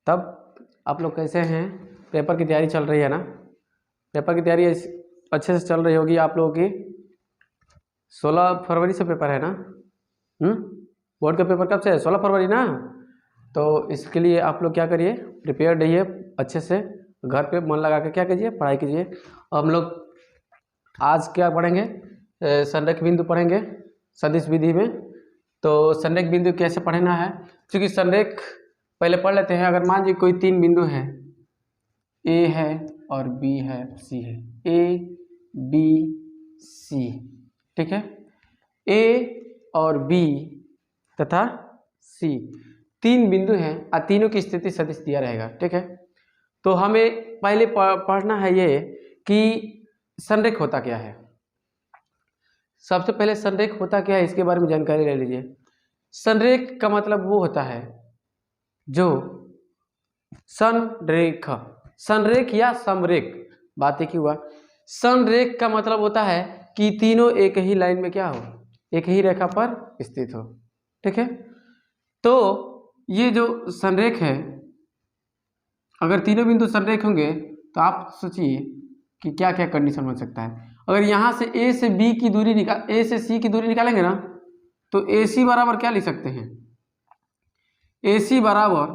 तब आप लोग कैसे हैं? पेपर की तैयारी चल रही है ना? पेपर की तैयारी अच्छे से चल रही होगी आप लोगों की। 16 फरवरी से पेपर है ना? बोर्ड का पेपर कब से है? 16 फरवरी ना? तो इसके लिए आप लोग क्या करिए, प्रिपेयर रहिए अच्छे से, घर पे मन लगा के क्या कीजिए, पढ़ाई कीजिए। हम लोग आज क्या पढ़ेंगे? संरेख बिंदु पढ़ेंगे सदिश विधि में। तो संरेख बिंदु कैसे पढ़ना है, क्योंकि संरेख पहले पढ़ लेते हैं। अगर मान लीजिए कोई 3 बिंदु है, ए है और बी है, सी है, ए बी सी, ठीक है। ए और बी तथा सी 3 बिंदु हैं और तीनों की स्थिति सदिश दिया रहेगा, ठीक है। तो हमें पहले पढ़ना है ये कि संरेख होता क्या है। सबसे पहले संरेख होता क्या है इसके बारे में जानकारी ले लीजिए। संरेख का मतलब वो होता है जो संरेख, संरेख या समरेख, बात एक ही हुआ। संरेख का मतलब होता है कि तीनों एक ही लाइन में क्या हो, एक ही रेखा पर स्थित हो, ठीक है। तो ये जो संरेख है, अगर तीनों बिंदु संरेख होंगे तो आप सोचिए कि क्या क्या कंडीशन बन सकता है। अगर यहाँ से ए से बी की दूरी ए से सी की दूरी निकालेंगे ना, तो ए सी बराबर क्या लिख सकते हैं? ए सी बराबर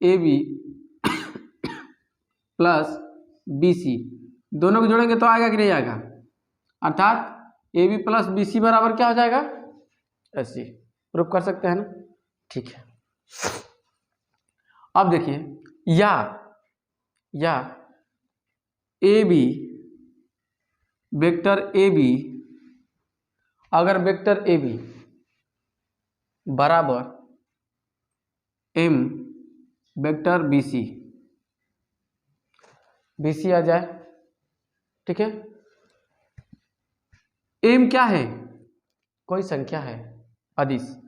A B plus B C, दोनों को जोड़ेंगे तो आएगा कि नहीं आएगा? अर्थात A B plus B C बराबर क्या हो जाएगा? ऐसी प्रूफ कर सकते हैं ना, ठीक है। अब देखिए, या A B, vector A B, अगर वेक्टर ए बी बराबर M vector B C, B C आ जाए, ठीक है। एम क्या है? कोई संख्या है, अदिश।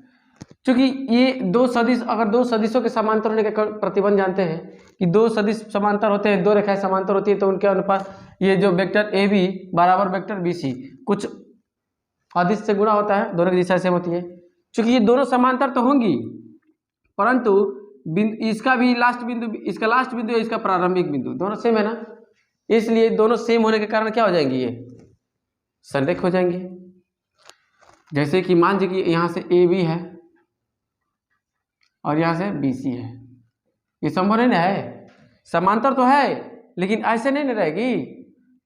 क्योंकि ये दो सदिश, अगर दो सदिशों के समांतर होने का प्रतिबंध जानते हैं कि दो सदिश समांतर होते हैं, दो रेखाएं समांतर होती है, तो उनके अनुपात ये जो वेक्टर ए बी बराबर वेक्टर बी सी कुछ अदिश से गुणा होता है, दोनों की दिशा सेम होती है। क्योंकि ये दोनों समांतर तो होंगी, परंतु इसका भी लास्ट बिंदु, इसका लास्ट बिंदु, इसका प्रारंभिक बिंदु दोनों सेम है ना, इसलिए दोनों सेम होने के कारण क्या हो जाएंगी? ये संरेख हो जाएंगे। जैसे कि मान लीजिए कि यहाँ से ए बी है और यहाँ से बी सी है, ये संभव नहीं ना है, समांतर तो है लेकिन ऐसे नहीं ना रहेगी,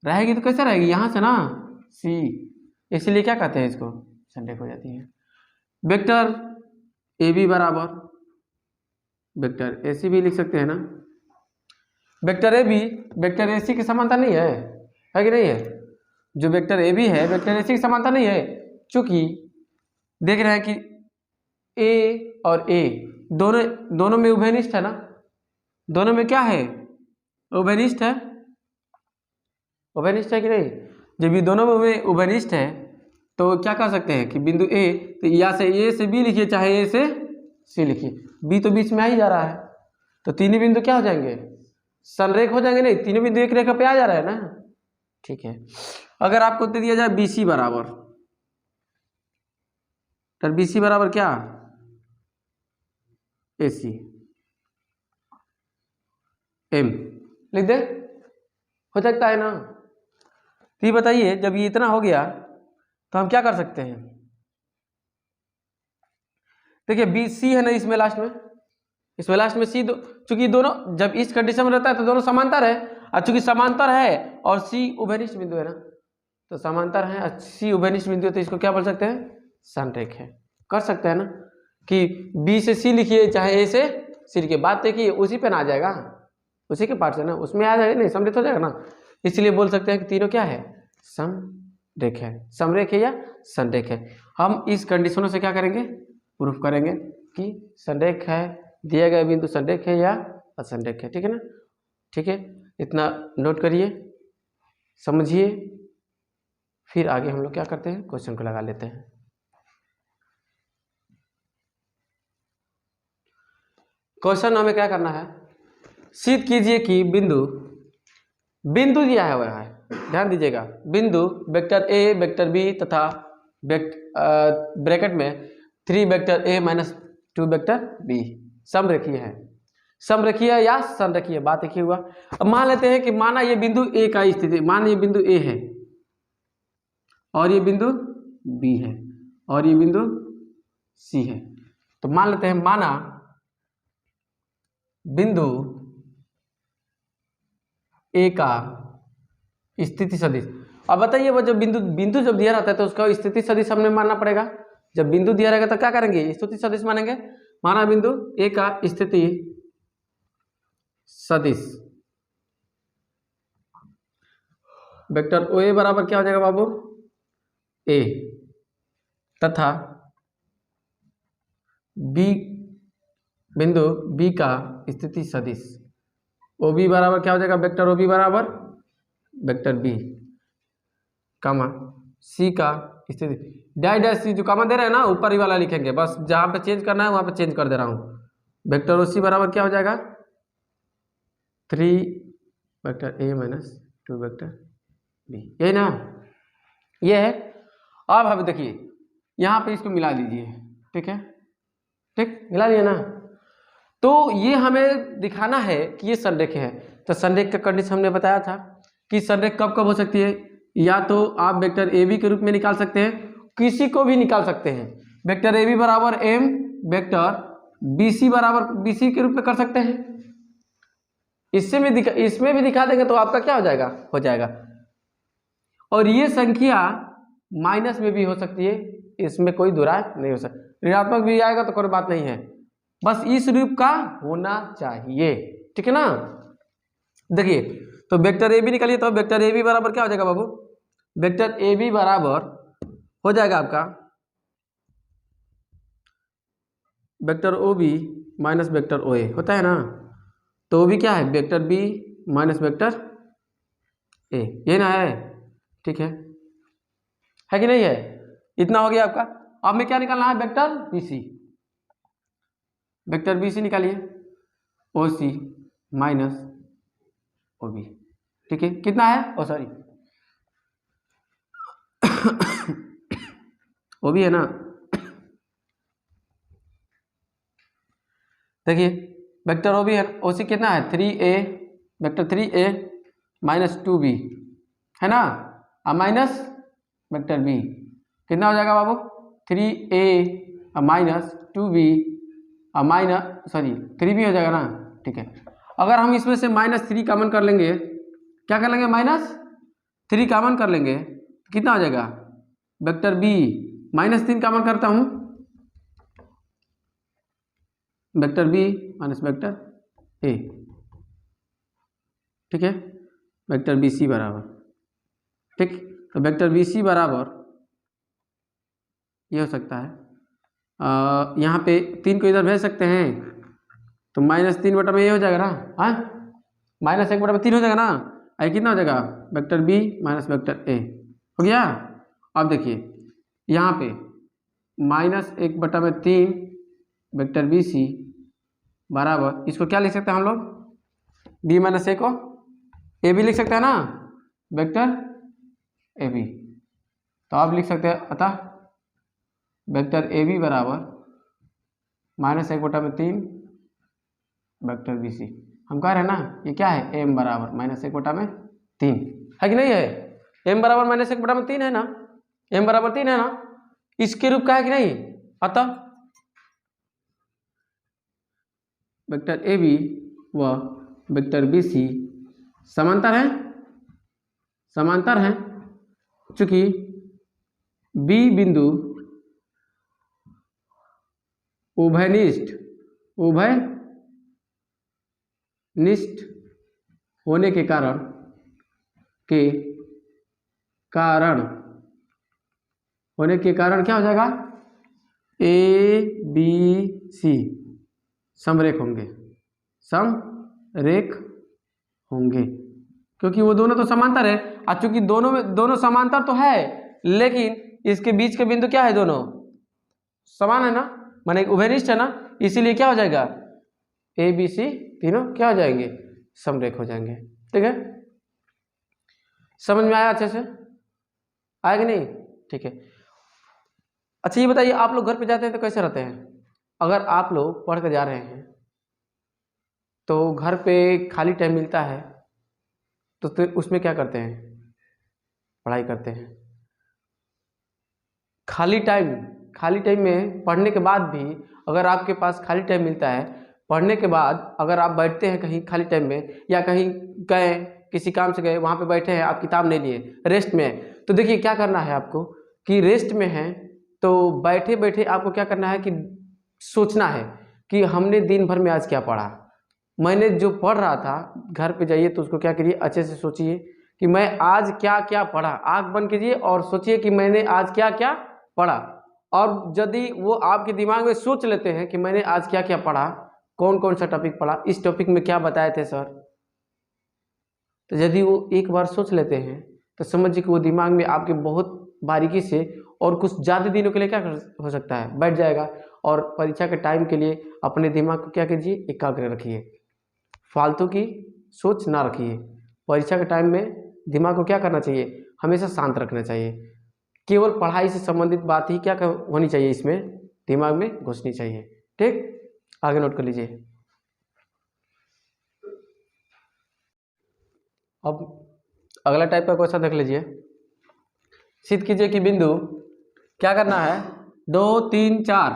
रहेगी तो कैसे रहेगी? यहाँ से ना सी, इसलिए क्या कहते हैं इसको? संरेख हो जाती है। वेक्टर ए बी बराबर वेक्टर ए सी भी लिख सकते हैं ना। Vector A B vector A C की समानता नहीं है कि नहीं है? जो वेक्टर ए बी है वेक्टर ए सी की समानता नहीं है, चूंकि देख रहे हैं कि ए और ए दोनों में उभयनिष्ठ है ना, दोनों में क्या है? उभयनिष्ठ है, उभयनिष्ठ है कि नहीं? जब ये दोनों में उभयनिष्ठ है तो क्या कर सकते हैं कि बिंदु ए, तो या से ए से बी लिखिए, चाहे ए से सी लिखिए, बी तो बीच में आ ही जा रहा है, तो तीनों बिंदु क्या हो जाएंगे? संरेख हो जाएंगे। नहीं, तीनों बिंदु एक रेखा पे आ जा रहा है ना, ठीक है। अगर आपको दे दिया जाए बी सी बराबर, तो बी सी बराबर क्या? ए सी एम लिख दे, हो सकता है ना। तो ये बताइए, जब ये इतना हो गया तो हम क्या कर सकते हैं? देखिए बी सी है ना इसमें लास्ट में, इसमें लास्ट में सी, चूंकि दोनों जब इस कंडीशन में रहता है तो दोनों समांतर है, और चूंकि समांतर है और सी उभयनिष्ठ बिंदु है ना, तो समांतर है और सी उभयनिष्ठ बिंदु है, तो इसको क्या बोल सकते हैं? संरेख है। कर सकते हैं ना कि बी से सी लिखिए, चाहे ए से सी लिखिए, बात देखिए उसी पे ना आ जाएगा, उसी के पार्ट से ना, उसमें आ जाएगा, नहीं समृद्ध हो जाएगा ना, इसलिए बोल सकते हैं कि तीनों क्या है? समरेख है, समरेख है या संरेख है। हम इस कंडीशनों से क्या करेंगे? प्रूफ करेंगे कि संरेख है, दिए गए बिंदु संरेख है या असंरेख है, ठीक है ना। ठीक है, इतना नोट करिए, समझिए, फिर आगे हम लोग क्या करते हैं? क्वेश्चन को लगा लेते हैं। क्वेश्चन हमें क्या करना है? सिद्ध कीजिए कि बिंदु दिया हुआ है, ध्यान दीजिएगा, बिंदु वेक्टर ए वेक्टर बी तथा ब्रैकेट में 3 vector A minus 2 vector B समरेखीय है। समरेखीय या संरेखीय, बात एक ही हुआ। अब मान लेते हैं कि माना ये बिंदु ए का स्थिति, मान ये बिंदु ए है और ये बिंदु बी है और ये बिंदु सी है। तो मान लेते हैं माना बिंदु ए का स्थिति सदिश। अब बताइए वो जब बिंदु जब दिया रहता है तो उसका स्थिति सदिश हमने मानना पड़ेगा। जब बिंदु दिया रहेगा तो क्या करेंगे, स्थिति सदिश मानेंगे। माना बिंदु ए का स्थिति सदिश वेक्टर ओ ए बराबर क्या हो जाएगा बाबू, ए, तथा बी बिंदु बी का स्थिति सदिश ओ बी बराबर क्या हो जाएगा, वेक्टर ओ बी बराबर वेक्टर बी, कामा सी का स्थिति डैश डैश सी, जो कामा दे रहे हैं ना ऊपर ही वाला लिखेंगे, बस जहाँ पे चेंज करना है वहाँ पे चेंज कर दे रहा हूँ। वेक्टर ओ सी बराबर क्या हो जाएगा, 3 vector A minus 2 vector B, यही ना, ये है। अब देखिए यहाँ पे इसको मिला लीजिए, ठीक है, ठीक मिला लिया ना। तो ये हमें दिखाना है कि ये संरेख है। तो संरेख का कंडीशन हमने बताया था कि संरेख कब कब हो सकती है, या तो आप वेक्टर ए बी के रूप में निकाल सकते हैं, किसी को भी निकाल सकते हैं। वेक्टर ए बी बराबर एम, वेक्टर बी सी बराबर बी सी के रूप में कर सकते हैं। इसमें भी दिखा देंगे तो आपका क्या हो जाएगा। और ये संख्या माइनस में भी हो सकती है, इसमें कोई दुराय नहीं हो सकती। ऋणात्मक भी आएगा तो कोई बात नहीं है, बस इस रूप का होना चाहिए, ठीक है ना। देखिए तो वेक्टर ए बी निकालिए, तो वेक्टर ए बी बराबर क्या हो जाएगा बाबू, वेक्टर ए बी बराबर हो जाएगा आपका vector O B minus vector O A, होता है ना। तो वो भी क्या है, vector B minus vector A, ये ना है, ठीक है कि नहीं है। इतना हो गया आपका। अब में क्या निकालना है, vector B C, vector B C निकालिए, ओ सी माइनस ओ बी, ठीक है, कितना है, ओ सॉरी ओ बी है ना। देखिए वेक्टर ओ बी है, ओ सी कितना है 3a, vector 3a minus 2b है ना, अब माइनस वेक्टर बी कितना हो जाएगा बाबू, 3a minus 2b minus sorry 3b हो जाएगा ना, ठीक है। अगर हम इसमें से -3 कॉमन कर लेंगे, क्या कर लेंगे, -3 कॉमन कर लेंगे, कितना हो जाएगा, वेक्टर बी -3 कॉमन करता हूँ, vector B minus vector A, ठीक है, वेक्टर बी सी बराबर, ठीक। तो वेक्टर बी सी बराबर ये हो सकता है, यहाँ पे 3 को इधर भेज सकते हैं, तो -3 बटा में ये हो जाएगा ना, हाँ -1 बटा में 3 हो जाएगा ना, आई कितना हो जाएगा, vector B minus vector A हो गया। अब देखिए यहाँ पे -1 बटा में 3 वेक्टर बी सी बराबर, इसको क्या लिख सकते हैं हम लोग, बी माइनस ए को ए बी लिख सकते हैं ना, वेक्टर ए बी। तो आप लिख सकते हैं अतः वेक्टर ए बी बराबर -1 बटा में 3 वेक्टर बी सी। हम कह रहे हैं ना ये क्या है, एम बराबर -1 बटा में 3 है कि नहीं है, एम बराबर -1 बटा में 3 है ना, एम बराबर 3 है ना, इसके रूप का है कि नहीं। अतः वेक्टर ए बी व वेक्टर बी सी समांतर हैं, चूंकि बी बिंदु उभयनिष्ठ होने के कारण क्या हो जाएगा, ए बी सी समरेख होंगे, क्योंकि वो दोनों तो समांतर है। और चूंकि दोनों समांतर तो है, लेकिन इसके बीच के बिंदु क्या है, दोनों समान है ना, माने उभयनिष्ठ है ना, इसीलिए क्या हो जाएगा, ए बी सी तीनों क्या हो जाएंगे, समरेख हो जाएंगे, ठीक है। समझ में आया, अच्छे से आया कि नहीं, ठीक है। अच्छा ये बताइए, आप लोग घर पे जाते हैं तो कैसे रहते हैं, अगर आप लोग पढ़ कर जा रहे हैं तो घर पे खाली टाइम मिलता है तो फिर उसमें क्या करते हैं? पढ़ाई करते हैं। खाली टाइम में पढ़ने के बाद भी अगर आपके पास खाली टाइम मिलता है, पढ़ने के बाद अगर आप बैठते हैं कहीं खाली टाइम में, या कहीं गए किसी काम से गए, वहाँ पे बैठे हैं, आप किताब नहीं लिए, रेस्ट में है, तो देखिए क्या करना है आपको कि रेस्ट में है तो बैठे बैठे आपको क्या करना है कि सोचना है कि हमने दिन भर में आज क्या पढ़ा। मैंने जो पढ़ रहा था, घर पे जाइए तो उसको क्या करिए, अच्छे से सोचिए कि मैं आज क्या क्या पढ़ा। आँख बंद कीजिए और सोचिए कि मैंने आज क्या क्या पढ़ा। और यदि वो आपके दिमाग में सोच लेते हैं कि मैंने आज क्या क्या पढ़ा, कौन कौन सा टॉपिक पढ़ा, इस टॉपिक में क्या बताए थे सर, तो यदि वो एक बार सोच लेते हैं तो समझिए कि वो दिमाग में आपके बहुत बारीकी से और कुछ ज़्यादा दिनों के लिए क्या हो सकता है, बैठ जाएगा। और परीक्षा के टाइम के लिए अपने दिमाग को क्या कीजिए, एकाग्र रखिए, फालतू की सोच ना रखिए। परीक्षा के टाइम में दिमाग को क्या करना चाहिए, हमेशा शांत रखना चाहिए। केवल पढ़ाई से संबंधित बात ही क्या होनी चाहिए, इसमें दिमाग में घुसनी चाहिए। ठीक, आगे नोट कर लीजिए। अब अगला टाइप का क्वेश्चन देख लीजिए। सिद्ध कीजिए कि बिंदु क्या करना है, 2 3 4,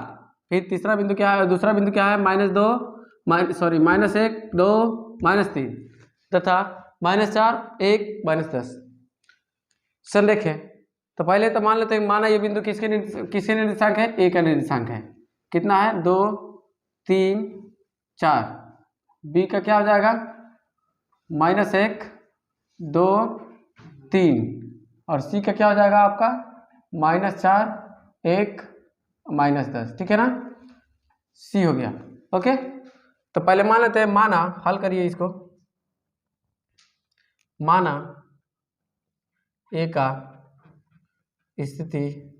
फिर तीसरा बिंदु क्या है, दूसरा बिंदु क्या है, -2 -1 2 -3 तथा -4 1 -10। चल देखें, तो पहले तो मान लेते हैं, माना ये बिंदु किसके निर्देशांक है, ए का निर्देशांक है। कितना है, 2 3 4। बी का क्या हो जाएगा, -1 2 3, और सी का क्या हो जाएगा आपका, -4 1 -10। ठीक है ना, सी हो गया। ओके, तो पहले मान लेते हैं, माना, हल करिए इसको, माना ए का स्थिति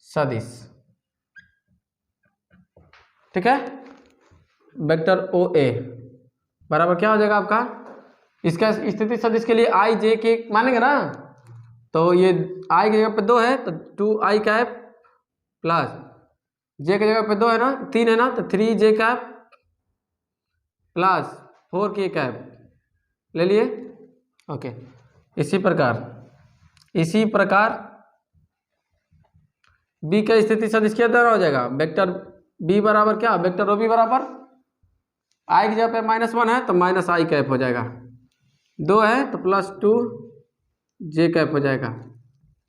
सदिश, ठीक है, वेक्टर ओ ए बराबर क्या हो जाएगा आपका, इसका स्थिति सदिश के लिए आई जे के मानेंगे ना, तो ये आई की जगह पे 2 है तो 2i कैप प्लस जे की जगह पे 2 है ना, 3 है ना, तो 3j cap plus 4k cap ले लिए। ओके, इसी प्रकार b का स्थिति सदिश क्या द्वारा हो जाएगा, वेक्टर b बराबर क्या, वेक्टर ob बराबर i की जगह पे -1 है तो -i कैप हो जाएगा, 2 है तो +2j कैप हो जाएगा,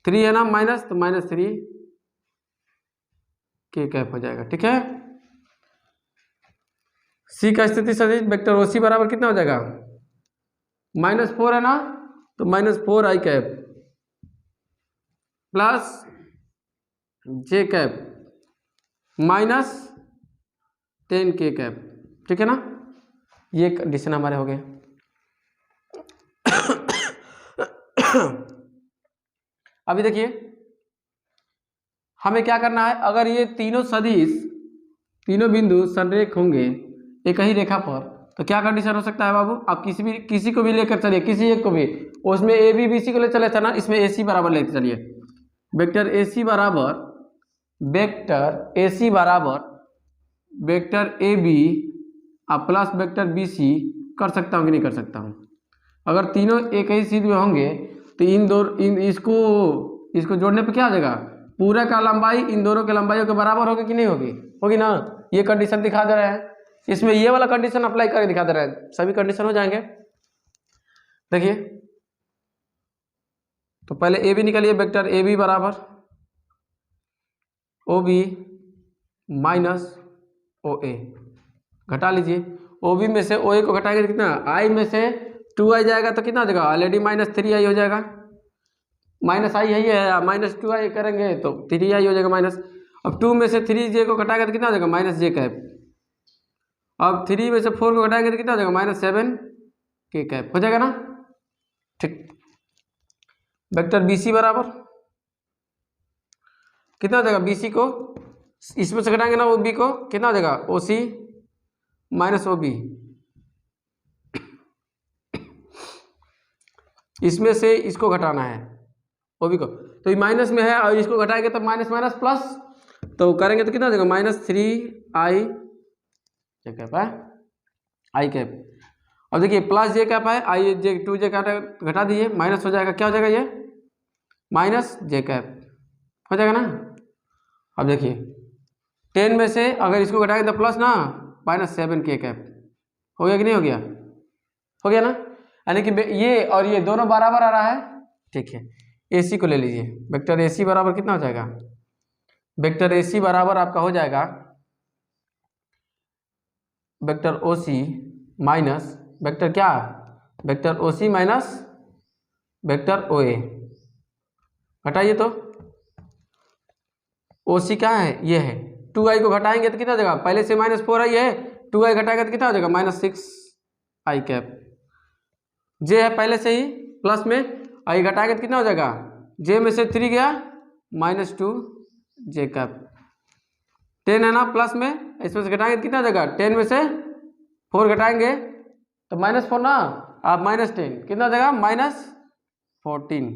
3 है ना माइनस तो -3k कैप हो जाएगा। ठीक है, c का स्थिति सदिश वेक्टर ओसी बराबर कितना हो जाएगा, -4 है ना तो -4i cap plus j cap -10k cap. ठीक है ना, ये कंडीशन हमारे हो गए। अभी देखिए हमें क्या करना है, अगर ये तीनों सदिश, तीनों बिंदु संरेख होंगे एक ही रेखा पर, तो क्या कंडीशन हो सकता है बाबू, आप किसी को भी लेकर चलिए, किसी एक को भी, उसमें ए बी बी सी को ले चले थे ना, इसमें ए सी बराबर लेते चलिए, वेक्टर ए सी बराबर vector A B plus vector B C कर सकता हूँ कि नहीं कर सकता हूँ। अगर तीनों एक ही सीध में होंगे तो इसको जोड़ने पे क्या आ जाएगा, पूरा का लंबाई इन दोनों के लंबाइयों के बराबर होगी कि नहीं होगी, होगी ना। ये कंडीशन दिखा दे रहे हैं, इसमें ये वाला कंडीशन अप्लाई करके दिखा दे रहे हैं, सभी कंडीशन हो जाएंगे। देखिए तो पहले ए बी निकालिए, वेक्टर ए बी बराबर ओ बी माइनस ओ ए, घटा लीजिए, ओ बी में से ओ ए को घटाएंगे तो कितना, आई में से 2i जाएगा तो कितना हो जाएगा, ऑलरेडी -3i हो जाएगा, -i है ये है, -2i करेंगे तो 3i हो जाएगा माइनस। अब 2 में से 3j को घटाएंगे तो कितना हो जाएगा, -j कैप। अब 3 में से 4 को घटाएंगे तो कितना हो जाएगा, -7k कैप हो जाएगा ना। ठीक, वेक्टर बी सी बराबर कितना हो जाएगा, बी सी को इसमें से घटाएंगे ना, ओ बी को कितना हो जाएगा, ओ सी माइनस ओ बी, इसमें से इसको घटाना है ओ बी को, तो ये माइनस में है और इसको घटाएंगे तो माइनस माइनस प्लस, तो करेंगे तो कितना हो जाएगा, -3i क्या है आई कैप। अब देखिए प्लस जे कैप है, आई जे 2 जे घटा दीजिए, माइनस हो जाएगा, क्या हो जाएगा ये माइनस जे कैप हो जाएगा ना। अब देखिए 10 में से अगर इसको घटाएंगे तो प्लस ना -7 के कैप हो गया कि नहीं हो गया, हो गया ना। यानी कि ये और ये दोनों बराबर आ रहा है, ठीक है। AC को ले लीजिए, वेक्टर AC बराबर कितना हो जाएगा, वेक्टर AC बराबर आपका हो जाएगा वेक्टर OC माइनस वेक्टर क्या, vector OC minus vector OA। घटाइए तो OC क्या है, ये है 2i को घटाएंगे तो कितना हो जाएगा, पहले से -4i है, 2i घटाएगा तो कितना हो जाएगा -6i कैप। जे है पहले से ही प्लस में, आई घटाएंगे तो कितना हो जाएगा, जे में से 3 गया -2 जे कैप। 10 है ना प्लस में, इसमें से घटाएंगे तो कितना हो जाएगा, 10 में से 4 घटाएंगे तो -4 ना, आप -10 कितना हो जाएगा -14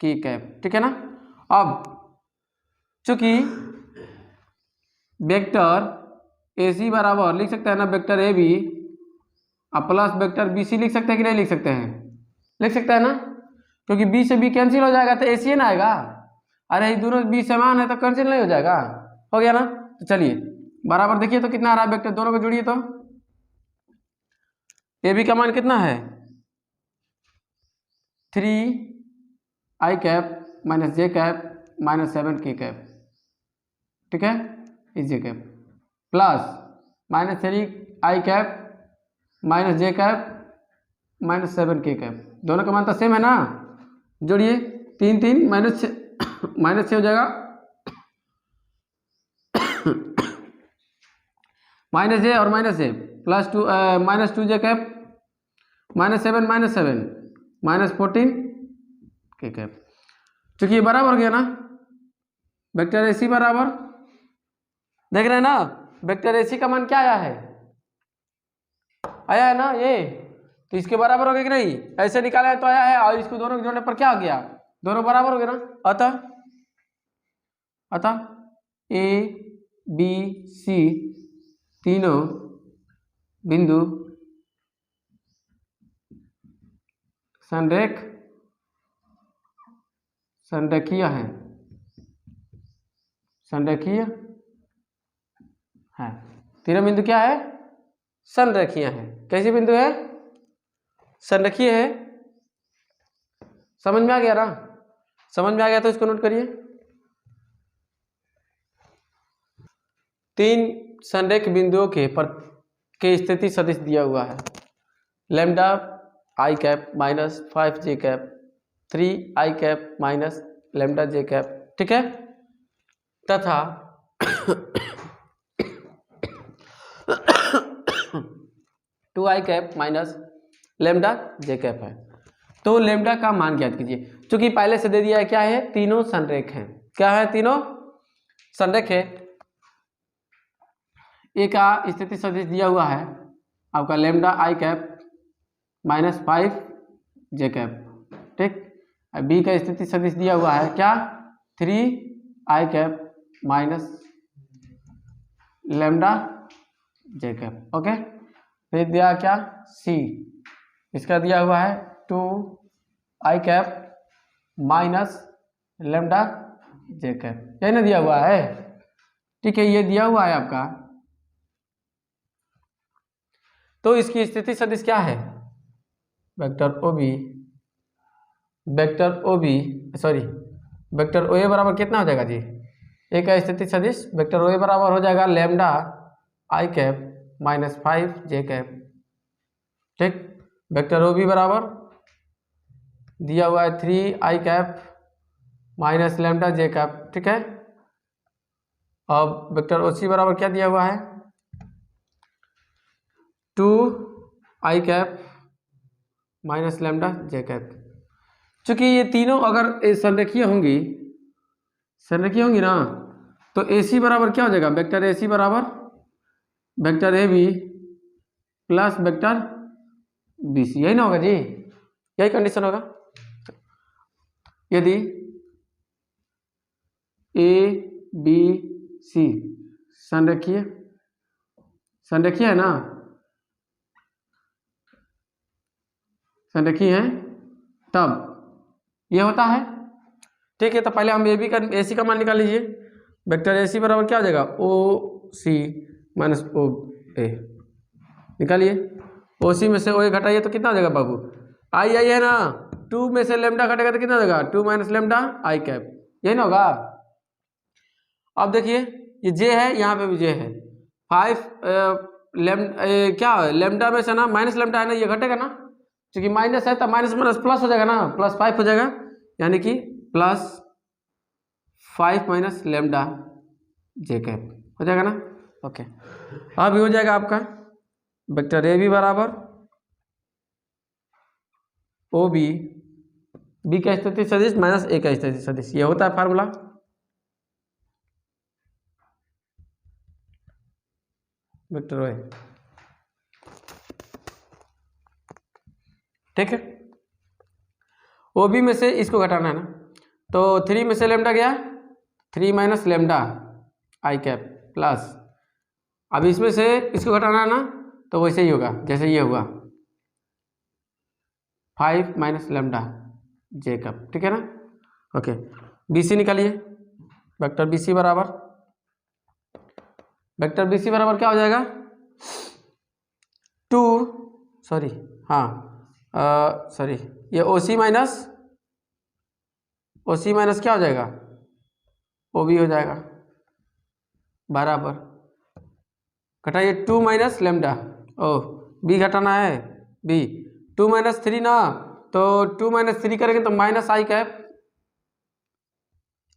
की कैप, ठीक है ना। अब चूंकि वेक्टर AC बराबर लिख सकते हैं ना वेक्टर AB अब प्लस वेक्टर BC लिख सकते हैं कि नहीं लिख सकते हैं, लिख सकते हैं ना, क्योंकि B से B कैंसिल हो जाएगा तो AC ना आएगा। अरे ये दोनों B समान है तो कैंसिल नहीं हो जाएगा, हो गया ना। तो चलिए बराबर देखिए तो कितना आ रहा है वेक्टर, दोनों को जोड़िए तो AB का मान कितना है 3i cap minus J cap -7 के कैप, ठीक है, इस J cap plus -3i cap minus J cap -7 के कैप, दोनों का मान तो सेम है ना, जोड़िए 3 3 -6 हो जाएगा माइनस जे और माइनस जे +2 -2 जे कैप -7 -14 के कैप। चूंकि ये बराबर हो गया ना, वेक्टर AC बराबर देख रहे हैं ना, वेक्टर AC का मान क्या आया है ना ये, तो इसके बराबर हो गया कि नहीं, ऐसे निकाला है तो आया है, और इसको दोनों के जोड़ने पर क्या हो गया, दोनों बराबर हो गया ना। अतः A B C तीनों बिंदु संरेखीय है, तीनों बिंदु क्या है, संरेखीय है। कैसी बिंदु है, संरेखीय है। समझ में आ गया ना, समझ में आ गया तो इसको नोट करिए। 3 संरेख बिंदुओं के स्थिति सदिश दिया हुआ है, lambda i cap -5 J cap 3i cap minus lambda J cap, ठीक है, तथा 2i कैप माइनस लैम्डा जे कैप है। तो लैम्डा का मान ज्ञात कीजिए, क्योंकि पहले से दे दिया है क्या है, तीनों संरेख हैं, क्या है, तीनों संरेख है। ए का स्थिति सदिश दिया हुआ है आपका lambda i cap -5 J cap, ठीक। बी का स्थिति सदिश दिया हुआ है क्या, 3i कैप माइनस लैम्डा जे कैप, ओके। फिर दिया क्या, सी, इसका दिया हुआ है 2i कैप माइनस लैम्डा जे कैप, यही ना दिया हुआ है, ठीक है, ये दिया हुआ है आपका। तो इसकी स्थिति सदिश क्या है, वेक्टर OA बराबर कितना हो जाएगा जी, ए का स्थिति सदिश वेक्टर OA बराबर हो जाएगा lambda i cap -5 J cap, ठीक। वेक्टर OB बराबर दिया हुआ है 3i कैप माइनस लैम्डा जे कैप, ठीक है। अब वेक्टर OC बराबर क्या दिया हुआ है, 2i कैप माइनस लैम्डा जे कैप। चूंकि ये तीनों अगर संरेखीय होंगी ना, तो AC बराबर क्या हो जाएगा, वेक्टर AC बराबर vector AB plus vector BC, यही ना होगा जी, यही कंडीशन होगा। यदि ABC संरेखीय है ना, संरेखी हैं तब ये होता है। ठीक है, तो पहले हम ए सी का मान निकाल लीजिए। वेक्टर ए सी बराबर क्या हो जाएगा, ओ सी माइनस ओ ए। निकालिए, ओ सी में से ओ ए घटाइए तो कितना हो जाएगा बाबू, आई आई है ना, 2 में से लेमडा घटेगा तो कितना हो जाएगा, 2 माइनस लेमडा आई कैप, यही ना होगा। अब देखिए ये जे है, यहाँ पे भी जे है, 5 क्या है लेमडा में से ना माइनस लेमडा है ना, ये घटेगा ना, क्योंकि माइनस है तो माइनस माइनस प्लस हो जाएगा ना, +5 हो जाएगा, यानी कि +5 माइनस लेमडा जे कैप हो जाएगा ना। ओके, अब हो जाएगा आपका वेक्टर ए बी बराबर ओ बी, बी का स्थिति सदिश माइनस ए का स्थिति सदिश, ये होता है फार्मूला। वेक्टर ए, ठीक है, ओ बी में से इसको घटाना है ना, तो 3 में से लेमडा गया, 3 minus lambda I cap plus, अब इसमें से इसको घटाना है ना, तो वैसे ही होगा जैसे ये हुआ, 5 माइनस लेमडा जे कैप, ठीक है ना। ओके, बी सी निकालिए, वेक्टर बी सी बराबर, वेक्टर बी सी बराबर क्या हो जाएगा, 2 सॉरी हाँ सॉरी ये ओ सी माइनस क्या हो जाएगा, ओ बी हो जाएगा बराबर, घटाइए 2 माइनस लेमडा, ओ बी घटाना है, बी 2 माइनस 3 ना, तो 2 माइनस 3 करेंगे तो माइनस आई कैप,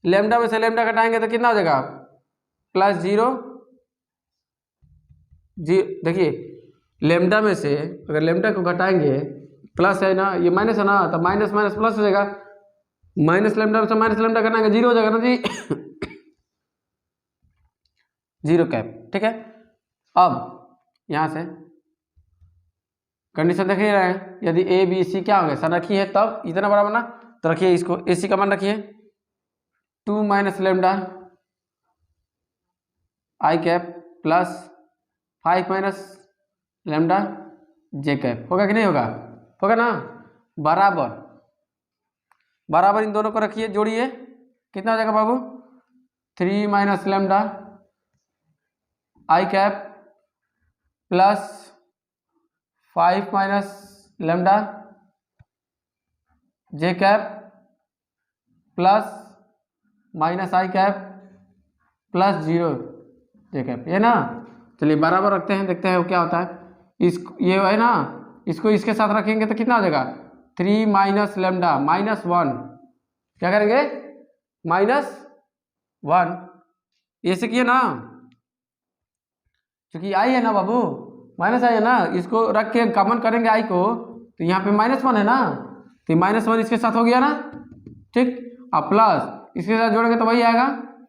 लेमडा में से लेमडा घटाएंगे तो कितना हो जाएगा, +0 जी। देखिए लेमडा में से अगर लेमडा को घटाएंगे, प्लस है ना, ये माइनस है ना, तो माइनस माइनस प्लस हो जाएगा, माइनस लेमडा में से माइनस लेमडा घटाएंगे 0 हो जाएगा ना जी 0 कैप, ठीक है। अब यहाँ से कंडीशन देख ही रहे हैं, यदि ए बी सी क्या होंगे, संरखी है तब इतना बराबर ना, तो रखिए इसको ए सी का मान रखिए 2 minus lambda I cap plus 5 minus lambda J cap, होगा कि नहीं होगा, होगा ना, बराबर बराबर इन दोनों को रखिए, जोड़िए, कितना हो जाएगा बाबू, 3 minus lambda I cap plus 5 minus lambda J cap plus minus I cap plus 0 J cap, ये ना। चलिए बराबर रखते हैं, देखते हैं वो क्या होता है। इस ये है ना, इसको इसके साथ रखेंगे तो कितना हो जाएगा, 3 माइनस लेमडा -1, क्या करेंगे -1, ये से किए ना, क्योंकि आई है ना बाबू, माइनस आई है ना, इसको रख के कॉमन करेंगे आई को, तो यहाँ पे -1 है ना, तो -1 इसके साथ हो गया ना, ठीक, अब प्लस इसके साथ जोड़ेंगे तो वही आएगा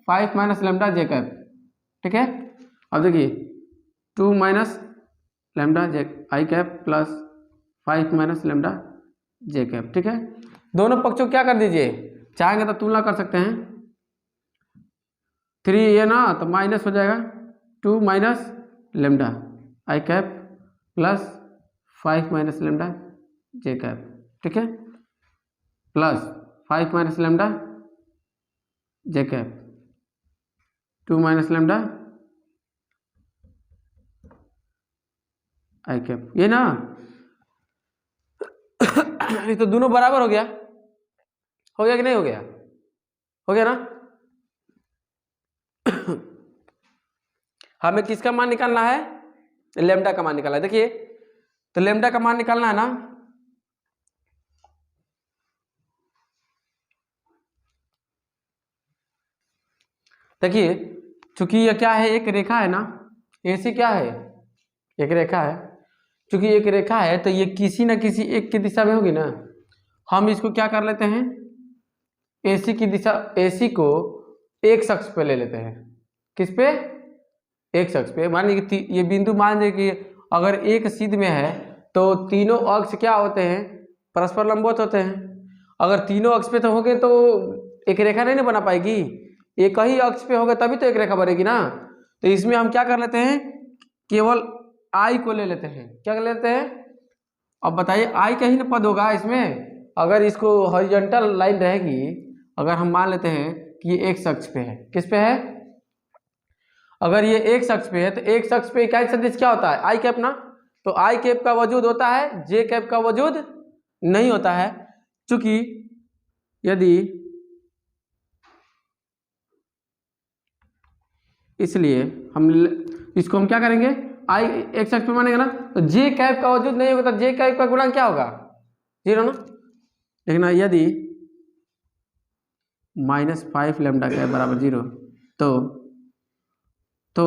5 माइनस लेमडा जे कैप, ठीक है। अब देखिए 2 माइनस लेमडा जे आई कैप प्लस 5 माइनस लेमडा जे कैप, ठीक है। दोनों पक्षों क्या कर दीजिए, चाहेंगे तो तुलना कर सकते हैं, 3 ये ना तो माइनस हो जाएगा 2 minus lambda I cap plus 5 minus lambda J cap, ठीक है, plus 5 minus lambda J cap 2 minus lambda I cap, ये ना ये तो दोनों बराबर हो गया कि नहीं हो गया, हो गया ना। हमें किसका मान निकालना है, लेमडा का मान निकालना है। देखिए तो लेमडा का मान निकालना है ना, देखिए चूंकि ये क्या है, एक रेखा है ना, ऐसी क्या है, एक रेखा है, चूंकि एक रेखा है तो ये किसी ना किसी एक की दिशा में होगी ना। हम इसको क्या कर लेते हैं, AC की दिशा, AC को एक शख्स पे ले लेते हैं, किस पे, एक शख्स पे। मान लीजिए ये बिंदु, मान लीजिए कि अगर एक सीध में है तो तीनों अक्ष क्या होते हैं, परस्पर लंबवत होते हैं। अगर तीनों अक्ष पे तो होंगे तो एक रेखा नहीं ना बना पाएगी, एक ही अक्ष पे होगा तभी तो एक रेखा बनेगी ना। तो इसमें हम क्या कर लेते हैं, केवल आई को ले लेते हैं, क्या कर लेते हैं, अब बताइए आई का ही ना पद होगा इसमें। अगर इसको हॉरिजॉन्टल लाइन रहेगी, अगर हम मान लेते हैं कि ये एक शख्स पे है, किस पे है, अगर ये एक शख्स पे है तो एक शख्स पे इकाई सदिश क्या होता है, आई कैप ना। तो आई कैप का वजूद होता है, जे कैप का वजूद नहीं होता है। चूंकि यदि इसलिए इसको हम क्या करेंगे, आई एक शख्स पे मानेंगे ना, तो जे कैप का वजूद नहीं होगा तो जे कैप का गुणांक क्या होगा, 0 ना। देखना यदि -5 लैम्डा कैप बराबर 0 तो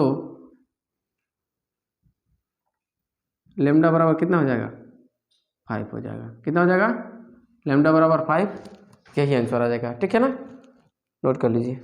लैम्डा बराबर कितना हो जाएगा, 5 हो जाएगा। कितना हो जाएगा, लैम्डा बराबर 5, यही आंसर आ जाएगा। ठीक है ना, नोट कर लीजिए।